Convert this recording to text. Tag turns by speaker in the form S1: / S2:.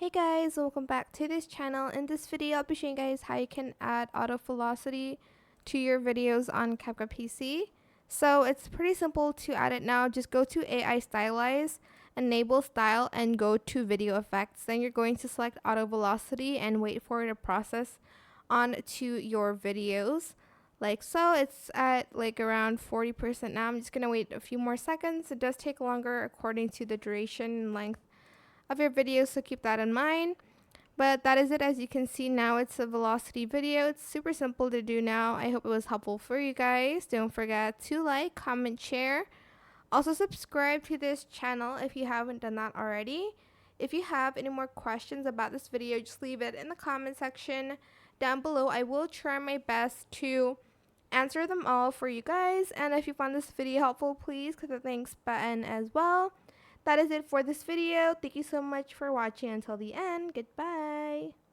S1: Hey guys, welcome back to this channel. In this video, I'll be showing you guys how you can add auto velocity to your videos on CapCut PC. So it's pretty simple to add it now. Just go to AI Stylize, enable style, and go to video effects. Then you're going to select auto velocity and wait for it to process onto your videos. Like so, it's at like around 40% now. I'm just going to wait a few more seconds. It does take longer according to the duration and length of your videos, so keep that in mind. But that is it. As you can see now, it's a velocity video. It's super simple to do now. I hope it was helpful for you guys. Don't forget to like, comment, share. Also subscribe to this channel if you haven't done that already. If you have any more questions about this video, just leave it in the comment section down below. I will try my best to answer them all for you guys. And if you found this video helpful, please click the thanks button as well. That is it for this video. Thank you so much for watching until the end. Goodbye.